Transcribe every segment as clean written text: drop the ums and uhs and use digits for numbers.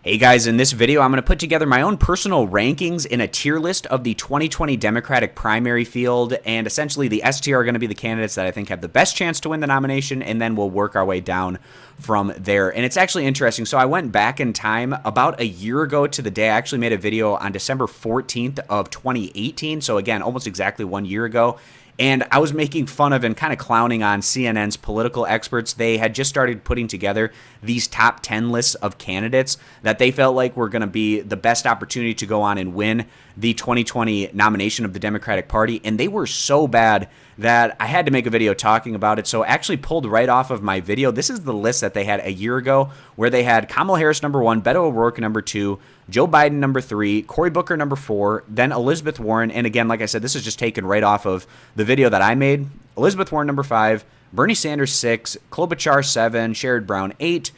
Hey guys, in this video, I'm going to put together my own personal rankings in a tier list of the 2020 Democratic primary field, and essentially the S tier are going to be the candidates that I think have the best chance to win the nomination, and then we'll work our way down from there. And it's actually interesting. So I went back in time about a year ago to the day. I actually made a video on December 14th of 2018. So again, almost exactly 1 year ago. And I was making fun of and kind of clowning on CNN's political experts. They had just started putting together these top 10 lists of candidates that they felt like were going to be the best opportunity to go on and win the 2020 nomination of the Democratic Party. And they were so bad that I had to make a video talking about it. So I actually pulled right off of my video. This is the list that they had a year ago, where they had Kamala Harris number 1, Beto O'Rourke number 2, Joe Biden number 3, Cory Booker number 4, then Elizabeth Warren. And again, like I said, this is just taken right off of the video that I made. Elizabeth Warren number 5, Bernie Sanders 6, Klobuchar 7, Sherrod Brown 8,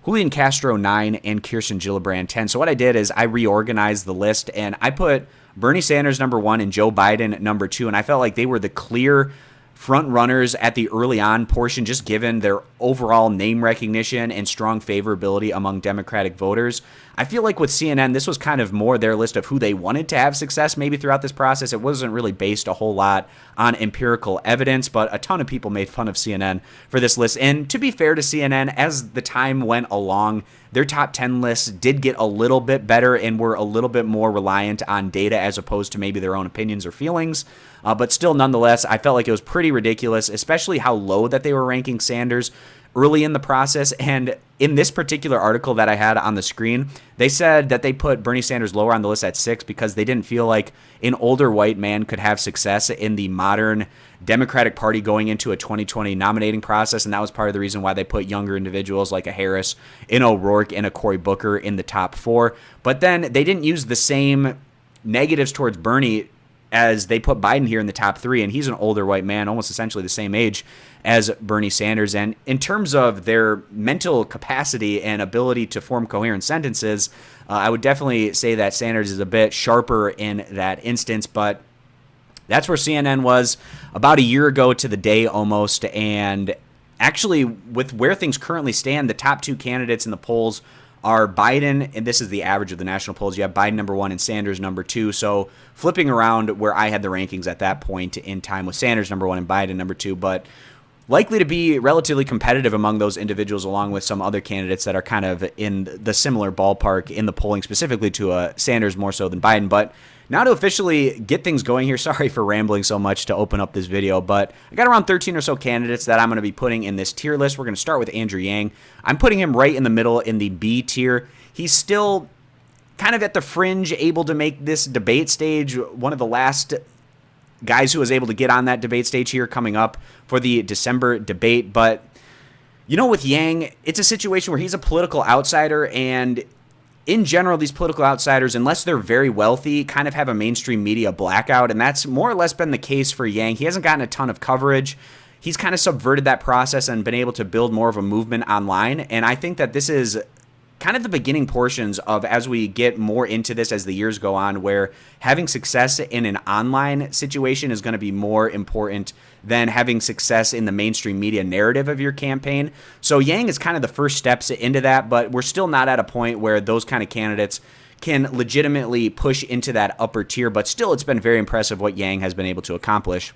Julian Castro 9, and Kirsten Gillibrand 10. So what I did is I reorganized the list and I put Bernie Sanders number 1 and Joe Biden number 2, and I felt like they were the clear front runners at the early on portion, just given their overall name recognition and strong favorability among Democratic voters. I feel like with CNN, this was kind of more their list of who they wanted to have success maybe throughout this process. It wasn't really based a whole lot on empirical evidence, but a ton of people made fun of CNN for this list. And to be fair to CNN, as the time went along, their top 10 lists did get a little bit better and were a little bit more reliant on data as opposed to maybe their own opinions or feelings. But still, nonetheless, I felt like it was pretty ridiculous, especially how low that they were ranking Sanders early in the process. And in this particular article that I had on the screen, they said that they put Bernie Sanders lower on the list at 6 because they didn't feel like an older white man could have success in the modern Democratic Party going into a 2020 nominating process. And that was part of the reason why they put younger individuals like a Harris, an O'Rourke, and a Cory Booker in the top 4. But then they didn't use the same negatives towards Bernie as they put Biden here in the top 3, and he's an older white man, almost essentially the same age as Bernie Sanders. And in terms of their mental capacity and ability to form coherent sentences, I would definitely say that Sanders is a bit sharper in that instance, but that's where CNN was about a year ago to the day almost. And actually, with where things currently stand, the top 2 candidates in the polls are Biden, and this is the average of the national polls. You have Biden number 1 and Sanders number 2. So flipping around where I had the rankings at that point in time with Sanders number 1 and Biden number 2, but likely to be relatively competitive among those individuals, along with some other candidates that are kind of in the similar ballpark in the polling, specifically to Sanders more so than Biden. But now to officially get things going here, sorry for rambling so much to open up this video, but I got around 13 or so candidates that I'm going to be putting in this tier list. We're going to start with Andrew Yang. I'm putting him right in the middle in the B tier. He's still kind of at the fringe, able to make this debate stage. One of the last guys who was able to get on that debate stage here coming up for the December debate. But, you know, with Yang, it's a situation where he's a political outsider, and in general, these political outsiders, unless they're very wealthy, kind of have a mainstream media blackout, and that's more or less been the case for Yang. He hasn't gotten a ton of coverage. He's kind of subverted that process and been able to build more of a movement online, and I think that this is kind of the beginning portions of as we get more into this as the years go on, where having success in an online situation is going to be more important than having success in the mainstream media narrative of your campaign. So Yang is kind of the first steps into that, but we're still not at a point where those kind of candidates can legitimately push into that upper tier, but still it's been very impressive what Yang has been able to accomplish.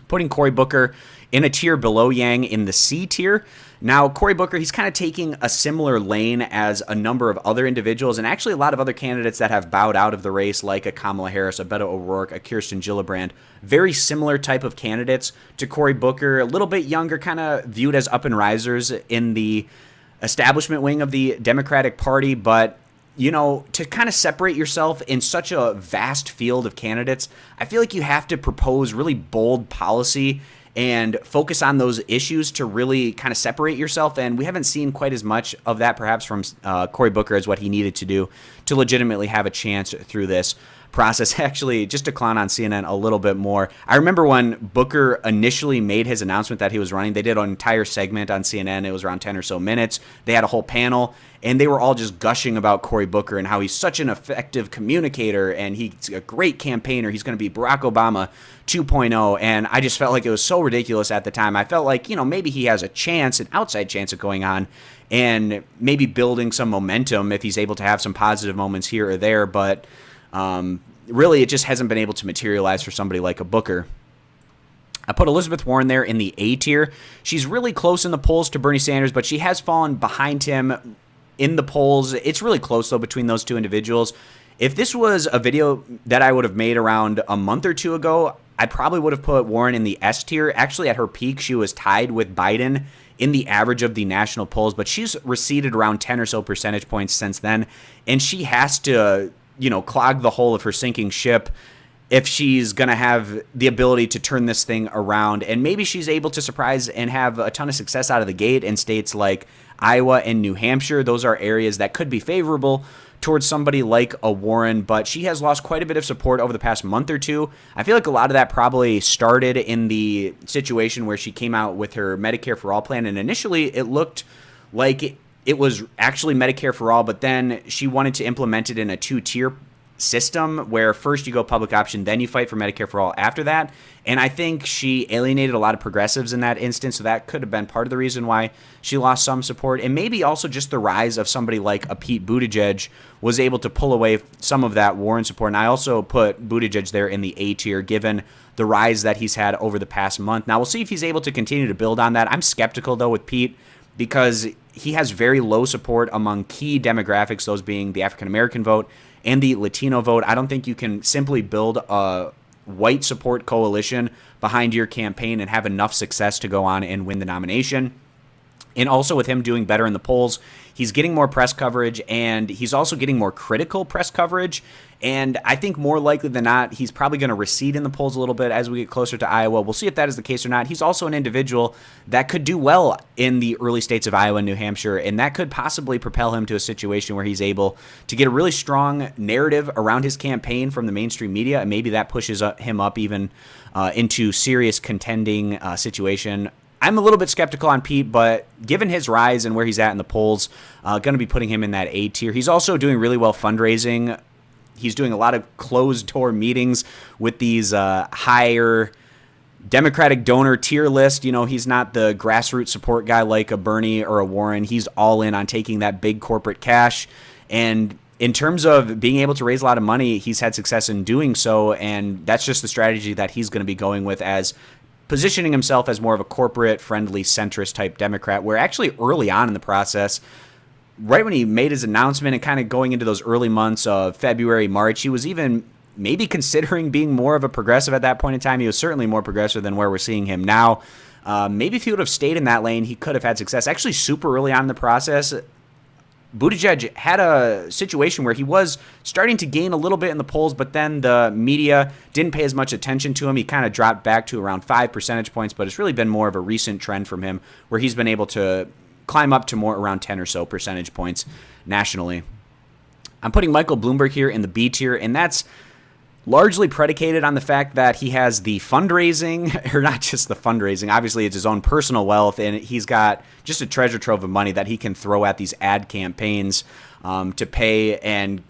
Putting Cory Booker in a tier below Yang in the C tier. Now, Cory Booker, he's kind of taking a similar lane as a number of other individuals, and actually a lot of other candidates that have bowed out of the race, like a Kamala Harris, a Beto O'Rourke, a Kirsten Gillibrand. Very similar type of candidates to Cory Booker, a little bit younger, kind of viewed as up and risers in the establishment wing of the Democratic Party, but you know, to kind of separate yourself in such a vast field of candidates, I feel like you have to propose really bold policy and focus on those issues to really kind of separate yourself. And we haven't seen quite as much of that perhaps from Cory Booker as what he needed to do to legitimately have a chance through this process. Actually, just to clown on CNN a little bit more, I remember when Booker initially made his announcement that he was running, they did an entire segment on CNN. It was around 10 or so minutes. They had a whole panel, and they were all just gushing about Cory Booker and how he's such an effective communicator, and he's a great campaigner. He's going to be Barack Obama 2.0, and I just felt like it was so ridiculous at the time. I felt like, maybe he has a chance, an outside chance of going on and maybe building some momentum if he's able to have some positive moments here or there, but really it just hasn't been able to materialize for somebody like a Booker. I put Elizabeth Warren there in the A tier. She's really close in the polls to Bernie Sanders, but she has fallen behind him in the polls. It's really close, though, between those two individuals. If this was a video that I would have made around a month or two ago, I probably would have put Warren in the S tier. Actually, at her peak, she was tied with Biden in the average of the national polls, but she's receded around 10 or so percentage points since then, and she has to, clog the hole of her sinking ship if she's going to have the ability to turn this thing around. And maybe she's able to surprise and have a ton of success out of the gate in states like Iowa and New Hampshire. Those are areas that could be favorable towards somebody like a Warren, but she has lost quite a bit of support over the past month or two. I feel like a lot of that probably started in the situation where she came out with her Medicare for All plan, and initially it looked like it was actually Medicare for All, but then she wanted to implement it in a two-tier system where first you go public option, then you fight for Medicare for All after that. And I think she alienated a lot of progressives in that instance, so that could have been part of the reason why she lost some support. And maybe also just the rise of somebody like a Pete Buttigieg was able to pull away some of that Warren support. And I also put Buttigieg there in the A tier, given the rise that he's had over the past month. Now, we'll see if he's able to continue to build on that. I'm skeptical, though, with Pete, because he has very low support among key demographics, those being the African-American vote and the Latino vote. I don't think you can simply build a white support coalition behind your campaign and have enough success to go on and win the nomination. And also with him doing better in the polls, he's getting more press coverage, and he's also getting more critical press coverage. And I think more likely than not, he's probably going to recede in the polls a little bit as we get closer to Iowa. We'll see if that is the case or not. He's also an individual that could do well in the early states of Iowa and New Hampshire, and that could possibly propel him to a situation where he's able to get a really strong narrative around his campaign from the mainstream media, and maybe that pushes him up even into serious contending situation. I'm a little bit skeptical on Pete, but given his rise and where he's at in the polls, going to be putting him in that A tier. He's also doing really well fundraising. He's doing a lot of closed-door meetings with these higher Democratic donor tier list. He's not the grassroots support guy like a Bernie or a Warren. He's all in on taking that big corporate cash. And in terms of being able to raise a lot of money, he's had success in doing so, and that's just the strategy that he's going to be going with, as positioning himself as more of a corporate-friendly, centrist-type Democrat, where actually early on in the process, right when he made his announcement and kind of going into those early months of February, March, he was even maybe considering being more of a progressive at that point in time. He was certainly more progressive than where we're seeing him now. Maybe if he would have stayed in that lane, he could have had success. Actually, super early on in the process, Buttigieg had a situation where he was starting to gain a little bit in the polls, but then the media didn't pay as much attention to him. He kind of dropped back to around 5 percentage points, but it's really been more of a recent trend from him where he's been able to climb up to more around 10 or so percentage points nationally. I'm putting Michael Bloomberg here in the B tier, and that's largely predicated on the fact that he has the fundraising, or not just the fundraising, obviously it's his own personal wealth, and he's got just a treasure trove of money that he can throw at these ad campaigns to pay and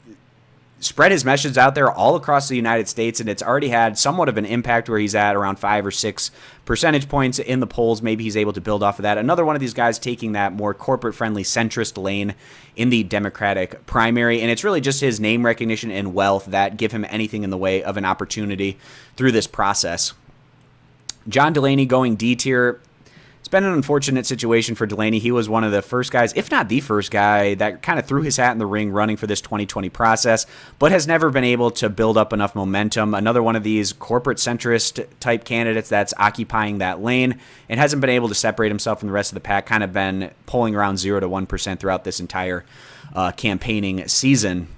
spread his message out there all across the United States, and it's already had somewhat of an impact where he's at around 5 or 6 percentage points in the polls. Maybe he's able to build off of that. Another one of these guys taking that more corporate-friendly centrist lane in the Democratic primary, and it's really just his name recognition and wealth that give him anything in the way of an opportunity through this process. John Delaney going D tier. It's been an unfortunate situation for Delaney. He was one of the first guys, if not the first guy, that kind of threw his hat in the ring running for this 2020 process, but has never been able to build up enough momentum. Another one of these corporate centrist type candidates that's occupying that lane and hasn't been able to separate himself from the rest of the pack, kind of been polling around 0 to 1% throughout this entire campaigning season.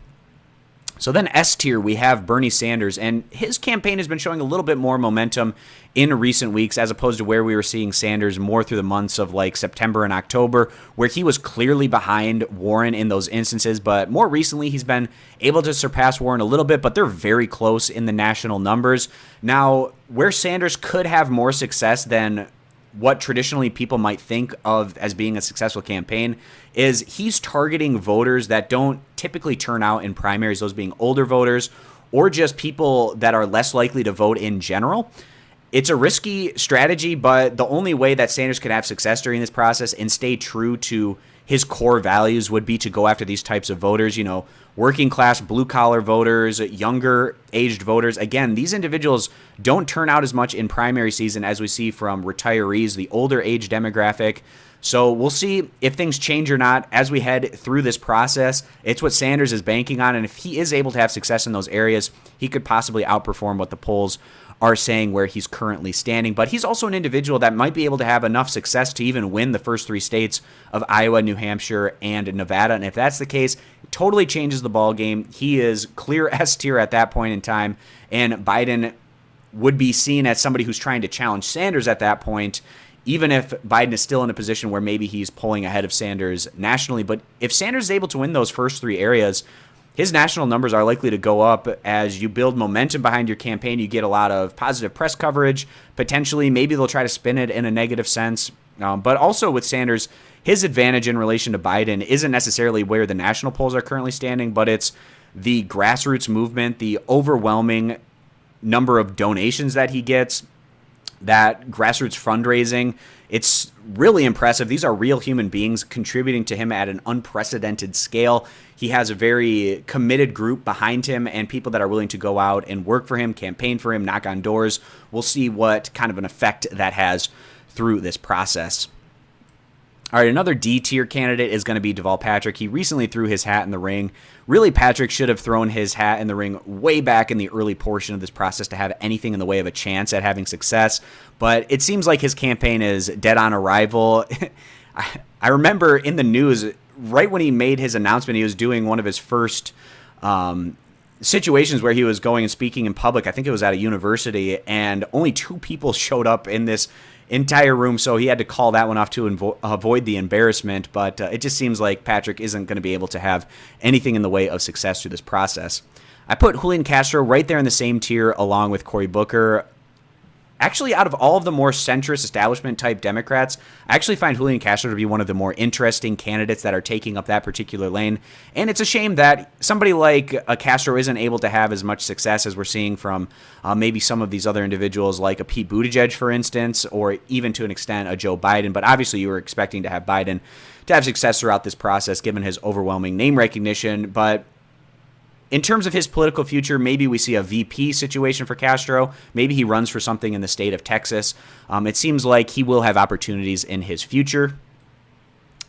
So then S tier, we have Bernie Sanders, and his campaign has been showing a little bit more momentum in recent weeks as opposed to where we were seeing Sanders more through the months of like September and October, where he was clearly behind Warren in those instances. But more recently, he's been able to surpass Warren a little bit, but they're very close in the national numbers. Now, where Sanders could have more success than what traditionally people might think of as being a successful campaign is he's targeting voters that don't typically turn out in primaries, those being older voters or just people that are less likely to vote in general. It's a risky strategy, but the only way that Sanders could have success during this process and stay true to his core values would be to go after these types of voters, working class, blue collar voters, younger aged voters. Again, these individuals don't turn out as much in primary season as we see from retirees, the older age demographic. So we'll see if things change or not as we head through this process. It's what Sanders is banking on, and if he is able to have success in those areas, he could possibly outperform what the polls are saying where he's currently standing. But he's also an individual that might be able to have enough success to even win the first 3 states of Iowa, New Hampshire, and Nevada. And if that's the case, it totally changes the ball game. He is clear S tier at that point in time, and Biden would be seen as somebody who's trying to challenge Sanders at that point, even if Biden is still in a position where maybe he's pulling ahead of Sanders nationally. But if Sanders is able to win those first 3 areas, his national numbers are likely to go up as you build momentum behind your campaign. You get a lot of positive press coverage. Potentially, maybe they'll try to spin it in a negative sense. But also with Sanders, his advantage in relation to Biden isn't necessarily where the national polls are currently standing, but it's the grassroots movement, the overwhelming number of donations that he gets, that grassroots fundraising. It's really impressive. These are real human beings contributing to him at an unprecedented scale. He has a very committed group behind him and people that are willing to go out and work for him, campaign for him, knock on doors. We'll see what kind of an effect that has through this process. All right, another D tier candidate is going to be Deval Patrick. He recently threw his hat in the ring. Really, Patrick should have thrown his hat in the ring way back in the early portion of this process to have anything in the way of a chance at having success. But it seems like his campaign is dead on arrival. I remember in the news, right when he made his announcement, he was doing one of his first situations where he was going and speaking in public. I think it was at a university, and only 2 people showed up in this entire room, so he had to call that one off to avoid the embarrassment. But it just seems like Patrick isn't going to be able to have anything in the way of success through this process. I put Julian Castro right there in the same tier along with Cory Booker. Actually, out of all of the more centrist establishment-type Democrats, I actually find Julian Castro to be one of the more interesting candidates that are taking up that particular lane. And it's a shame that somebody like Castro isn't able to have as much success as we're seeing from maybe some of these other individuals like a Pete Buttigieg, for instance, or even to an extent a Joe Biden. But obviously you were expecting to have Biden to have success throughout this process given his overwhelming name recognition. But in terms of his political future, maybe we see a VP situation for Castro. Maybe he runs for something in the state of Texas. It seems like he will have opportunities in his future.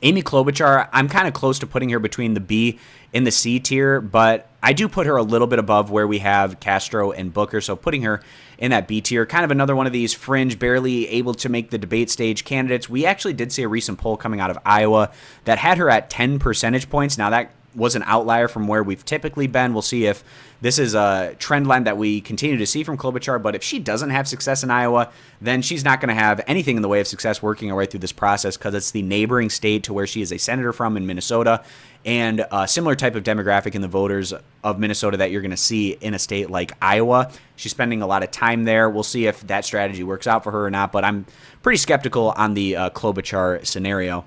Amy Klobuchar, I'm kind of close to putting her between the B and the C tier, but I do put her a little bit above where we have Castro and Booker, so putting her in that B tier. Kind of another one of these fringe, barely able to make the debate stage candidates. We actually did see a recent poll coming out of Iowa that had her at 10 percentage points. Now that was an outlier from where we've typically been. We'll see if this is a trend line that we continue to see from Klobuchar, but if she doesn't have success in Iowa, then she's not going to have anything in the way of success working her way through this process because it's the neighboring state to where she is a senator from in Minnesota, and a similar type of demographic in the voters of Minnesota that you're going to see in a state like Iowa. She's spending a lot of time there. We'll see if that strategy works out for her or not, but I'm pretty skeptical on the Klobuchar scenario.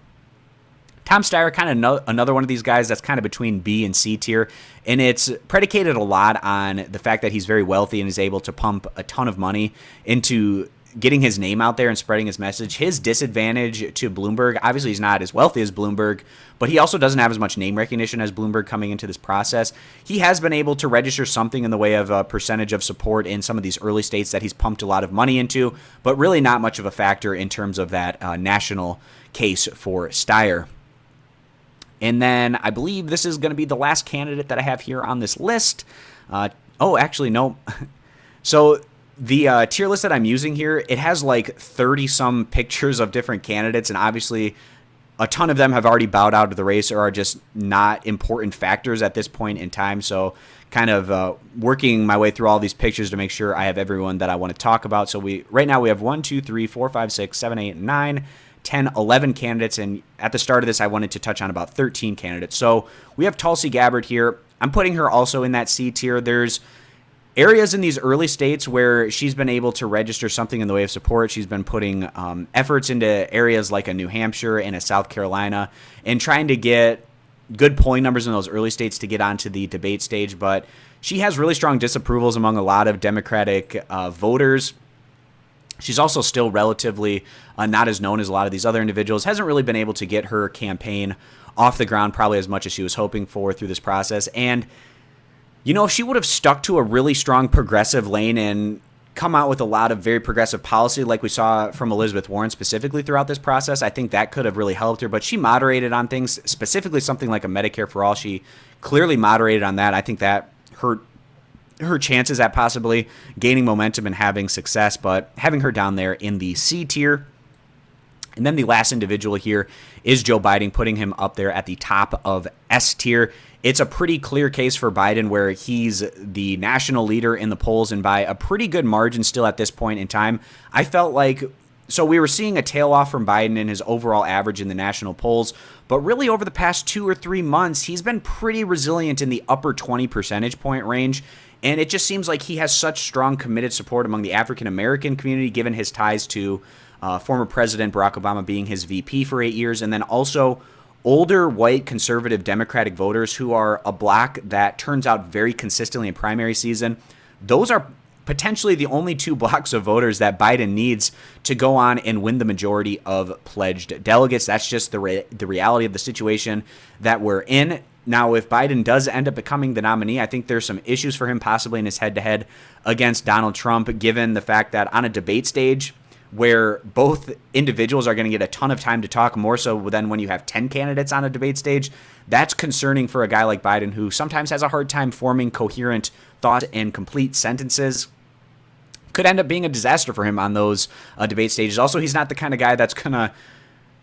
Tom Steyer, kind of another one of these guys that's kind of between B and C tier, and it's predicated a lot on the fact that he's very wealthy and is able to pump a ton of money into getting his name out there and spreading his message. His disadvantage to Bloomberg, obviously he's not as wealthy as Bloomberg, but he also doesn't have as much name recognition as Bloomberg coming into this process. He has been able to register something in the way of a percentage of support in some of these early states that he's pumped a lot of money into, but really not much of a factor in terms of that national case for Steyer. And then I believe this is going to be the last candidate that I have here on this list. Actually, no. So the tier list that I'm using here, it has like 30-some pictures of different candidates, and obviously a ton of them have already bowed out of the race or are just not important factors at this point in time. So kind of working my way through all these pictures to make sure I have everyone that I want to talk about. So right now we have 1, 2, 3, 4, 5, 6, 7, 8, 9, 10, 11 candidates. And at the start of this, I wanted to touch on about 13 candidates. So we have Tulsi Gabbard here. I'm putting her also in that C tier. There's areas in these early states where she's been able to register something in the way of support. She's been putting efforts into areas like a New Hampshire and a South Carolina and trying to get good polling numbers in those early states to get onto the debate stage. But she has really strong disapprovals among a lot of Democratic voters. She's also still relatively not as known as a lot of these other individuals. Hasn't really been able to get her campaign off the ground probably as much as she was hoping for through this process. And you know, if she would have stuck to a really strong progressive lane and come out with a lot of very progressive policy like we saw from Elizabeth Warren specifically throughout this process, I think that could have really helped her. But she moderated on things, specifically something like a Medicare for All. She clearly moderated on that. I think that hurt her chances at possibly gaining momentum and having success, but having her down there in the C tier. And then the last individual here is Joe Biden, putting him up there at the top of S tier. It's a pretty clear case for Biden where he's the national leader in the polls and by a pretty good margin still at this point in time. I felt like, so we were seeing a tail off from Biden in his overall average in the national polls, but really over the past 2 or 3 months, he's been pretty resilient in the upper 20 percentage point range. And it just seems like he has such strong committed support among the African-American community, given his ties to former President Barack Obama being his VP for 8 years, and then also older white conservative Democratic voters who are a block that turns out very consistently in primary season. Those are potentially the only 2 blocks of voters that Biden needs to go on and win the majority of pledged delegates. That's just the reality of the situation that we're in. Now, if Biden does end up becoming the nominee, I think there's some issues for him possibly in his head-to-head against Donald Trump, given the fact that on a debate stage where both individuals are going to get a ton of time to talk, more so than when you have 10 candidates on a debate stage, that's concerning for a guy like Biden who sometimes has a hard time forming coherent thoughts and complete sentences. Could end up being a disaster for him on those debate stages. Also, he's not the kind of guy that's going to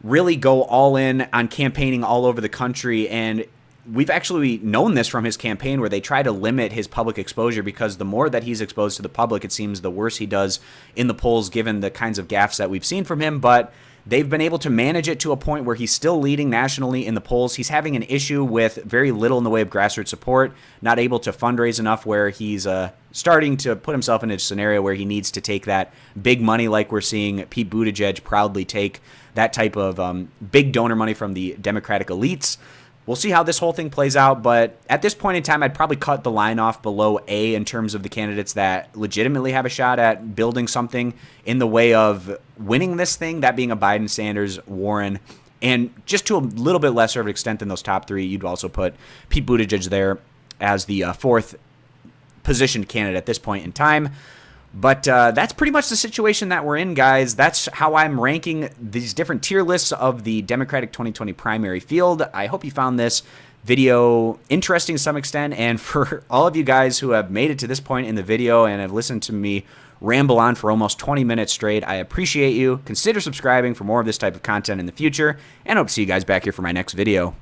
really go all in on campaigning all over the country, and we've actually known this from his campaign where they try to limit his public exposure because the more that he's exposed to the public, it seems the worse he does in the polls given the kinds of gaffes that we've seen from him. But they've been able to manage it to a point where he's still leading nationally in the polls. He's having an issue with very little in the way of grassroots support, not able to fundraise enough where he's starting to put himself in a scenario where he needs to take that big money like we're seeing Pete Buttigieg proudly take, that type of big donor money from the Democratic elites. We'll see how this whole thing plays out, but at this point in time, I'd probably cut the line off below A in terms of the candidates that legitimately have a shot at building something in the way of winning this thing, that being a Biden, Sanders, Warren, and just to a little bit lesser of an extent than those top 3, you'd also put Pete Buttigieg there as the 4th positioned candidate at this point in time. But that's pretty much the situation that we're in, guys. That's how I'm ranking these different tier lists of the Democratic 2020 primary field. I hope you found this video interesting to some extent. And for all of you guys who have made it to this point in the video and have listened to me ramble on for almost 20 minutes straight, I appreciate you. Consider subscribing for more of this type of content in the future. And I hope to see you guys back here for my next video.